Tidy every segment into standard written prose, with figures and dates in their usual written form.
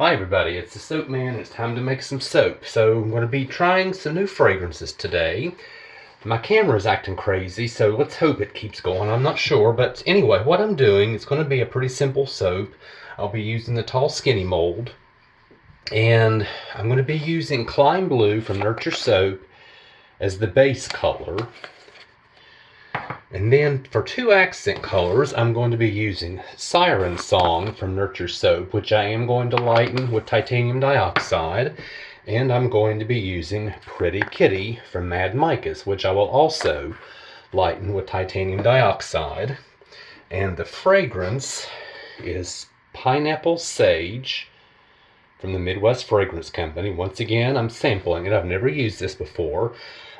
Hi everybody, it's the Soap Man. It's time to make some soap. So I'm going to be trying some new fragrances today. My camera is acting crazy, so let's hope it keeps going. I'm not sure, but anyway, what I'm doing is going to be a pretty simple soap. I'll be using the Tall Skinny mold, and I'm going to be using Climb Blue from Nurture Soap as the base color. And then for two accent colors, I'm going to be using Siren Song from Nurture Soap, which I am going to lighten with titanium dioxide. And I'm going to be using Pretty Kitty from Mad Micas, which I will also lighten with titanium dioxide. And the fragrance is Pineapple Sage from the Midwest Fragrance Company. Once again, I'm sampling it. I've never used this before.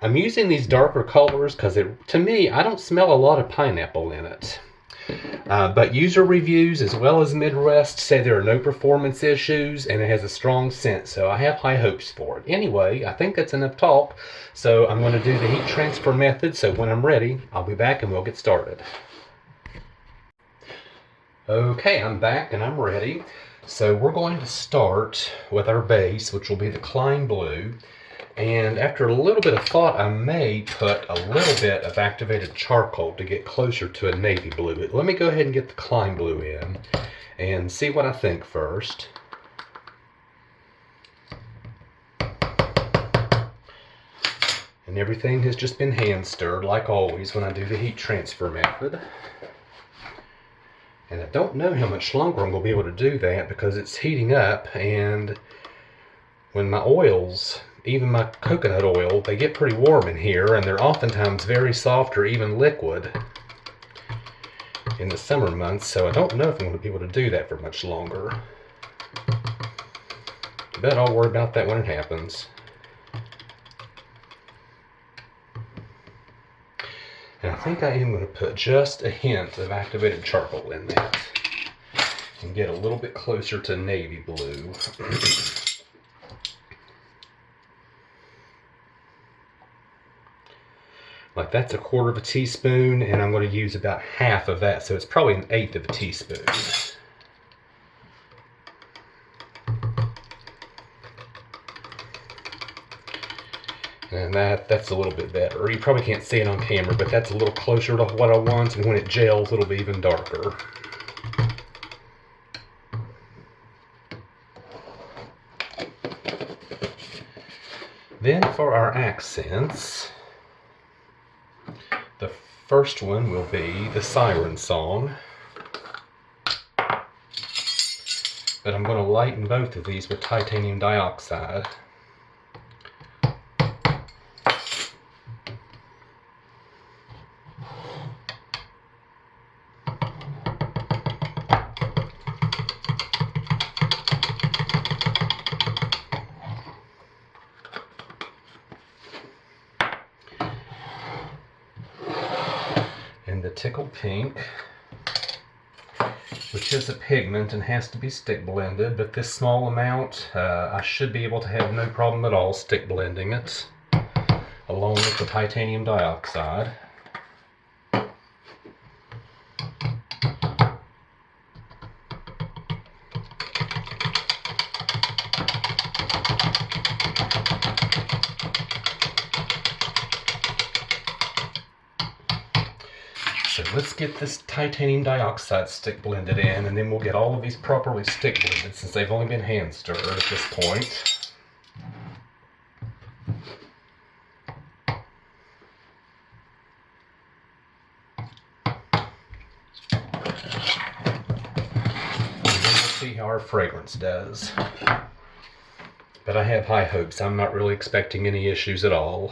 I'm using these darker colors because, to me, I don't smell a lot of pineapple in it. But user reviews as well as Midwest say there are no performance issues and it has a strong scent, so I have high hopes for it. Anyway, I think that's enough talk, so I'm going to do the heat transfer method, so when I'm ready, I'll be back and we'll get started. Okay, I'm back and I'm ready. So we're going to start with our base, which will be the Climb Blue. And after a little bit of thought, I may put a little bit of activated charcoal to get closer to a navy blue. But let me go ahead and get the Climb Blue in and see what I think first. And everything has just been hand stirred like always when I do the heat transfer method. And I don't know how much longer I'm going to be able to do that because it's heating up, and when my oils, even my coconut oil, they get pretty warm in here, and they're oftentimes very soft or even liquid in the summer months, so I don't know if I'm going to be able to do that for much longer. But I'll worry about that when it happens. And I think I am going to put just a hint of activated charcoal in that and get a little bit closer to navy blue. Like that's a quarter of a teaspoon, and I'm going to use about half of that, so it's probably an eighth of a teaspoon. And that's a little bit better. You probably can't see it on camera, but that's a little closer to what I want, and when it gels, it'll be even darker. Then for our accents, the first one will be the Siren Song. But I'm going to lighten both of these with titanium dioxide. The Tickled Pink, which is a pigment and has to be stick blended, but this small amount I should be able to have no problem at all stick blending it along with the titanium dioxide. So let's get this titanium dioxide stick blended in, and then we'll get all of these properly stick blended since they've only been hand stirred at this point. And then we'll see how our fragrance does. But I have high hopes. I'm not really expecting any issues at all.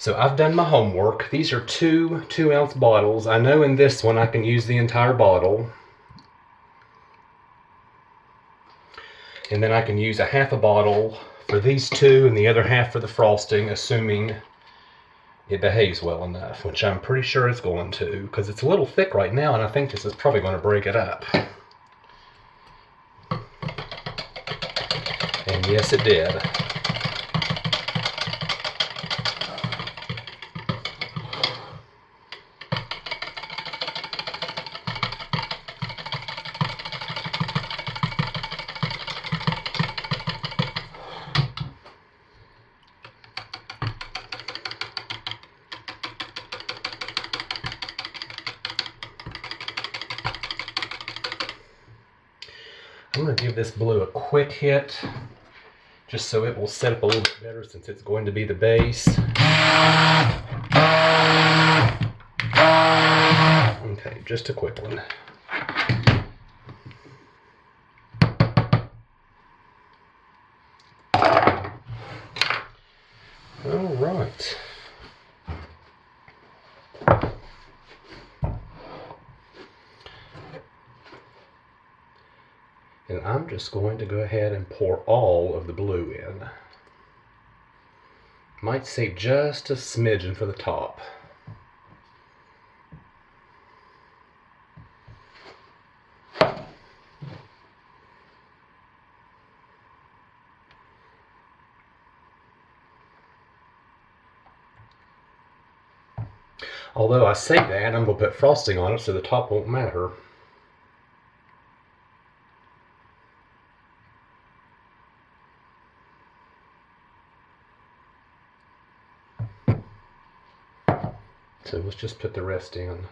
So I've done my homework. These are two 2-ounce bottles. I know in this one I can use the entire bottle. And then I can use a half a bottle for these two and the other half for the frosting, assuming it behaves well enough, which I'm pretty sure it's going to, because it's a little thick right now, and I think this is probably going to break it up. And yes, it did. I'm going to give this blue a quick hit, just so it will set up a little bit better since it's going to be the base. Okay, just a quick one. All right. And I'm just going to go ahead and pour all of the blue in. Might save just a smidgen for the top. Although I say that, I'm going to put frosting on it so the top won't matter. So let's just put the rest in.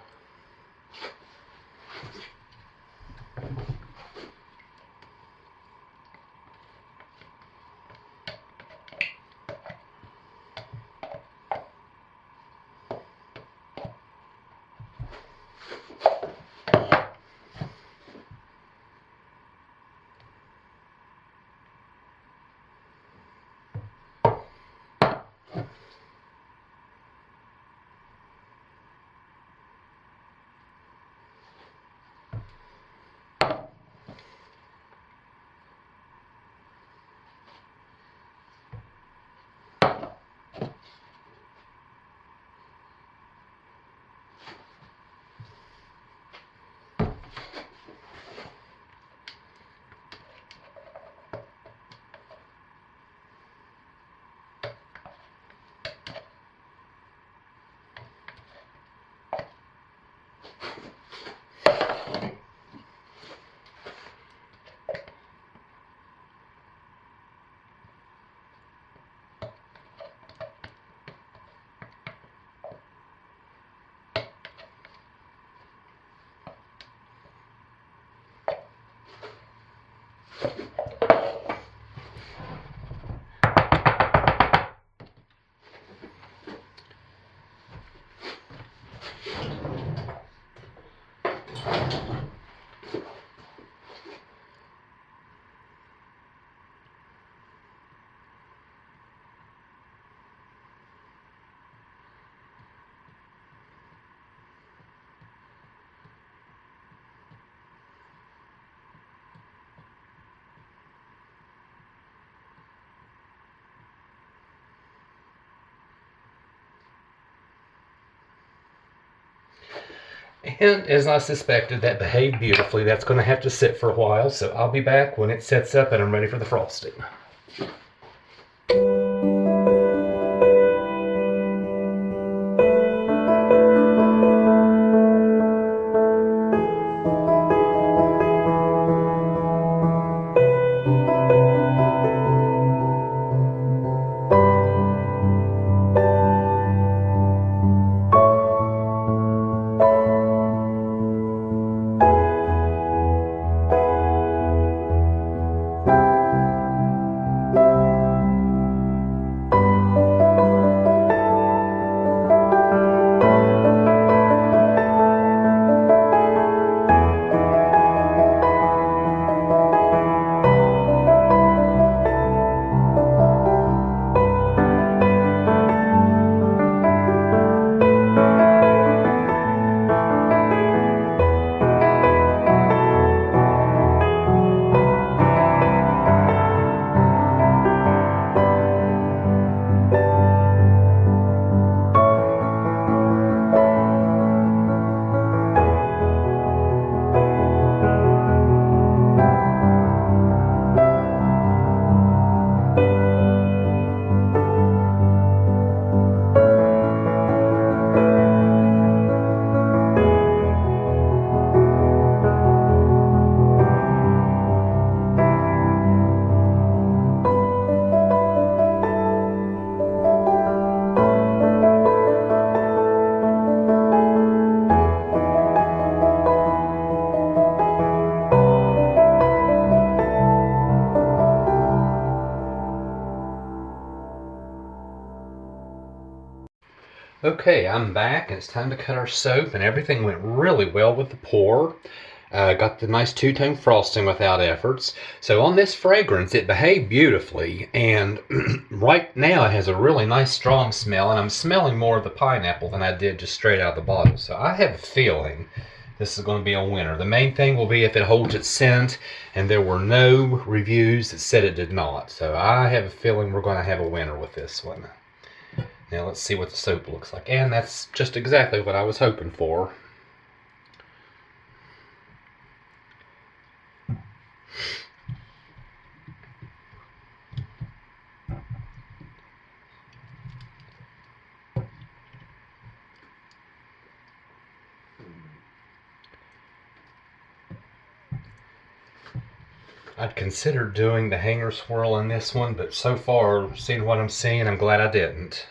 And as I suspected, that behaved beautifully. That's going to have to sit for a while, so I'll be back when it sets up and I'm ready for the frosting. Okay, I'm back and it's time to cut our soap, and everything went really well with the pour. Got the nice two-tone frosting without efforts. So on this fragrance, it behaved beautifully, and right now it has a really nice strong smell, and I'm smelling more of the pineapple than I did just straight out of the bottle. So I have a feeling this is going to be a winner. The main thing will be if it holds its scent, and there were no reviews that said it did not. So I have a feeling we're going to have a winner with this one. Now let's see what the soap looks like. And that's just exactly what I was hoping for. I'd considered doing the hanger swirl in this one, but so far, seeing what I'm seeing, I'm glad I didn't.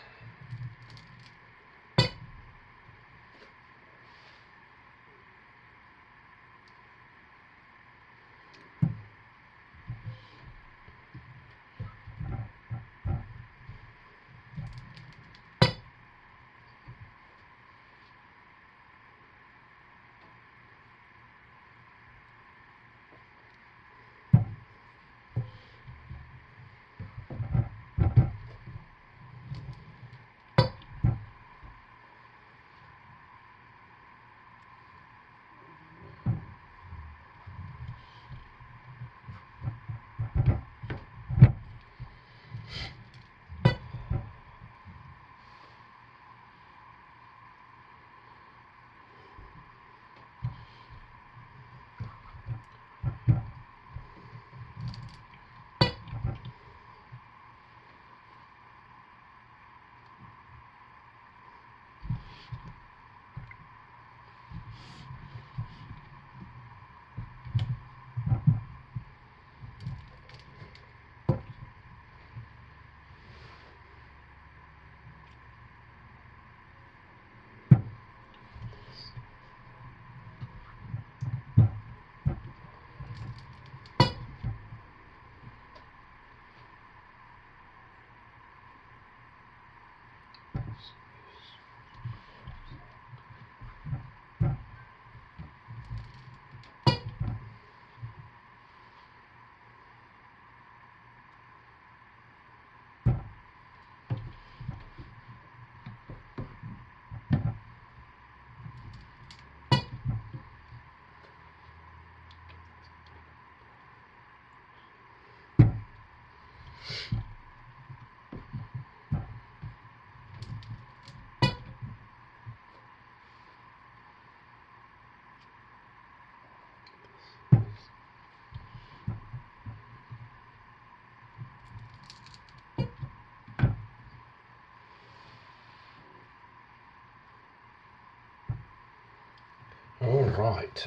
All right.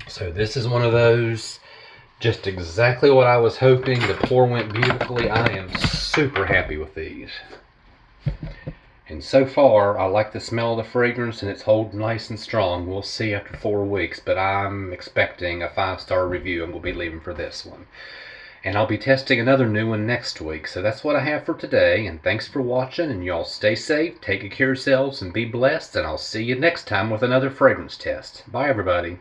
So this is one of those, just exactly what I was hoping. The pour went beautifully. I am super happy with these. And so far, I like the smell of the fragrance, and it's holding nice and strong. We'll see after 4 weeks, but I'm expecting a 5-star review, and we'll be leaving for this one. And I'll be testing another new one next week. So that's what I have for today, and thanks for watching, and y'all stay safe, take care of yourselves, and be blessed, and I'll see you next time with another fragrance test. Bye, everybody.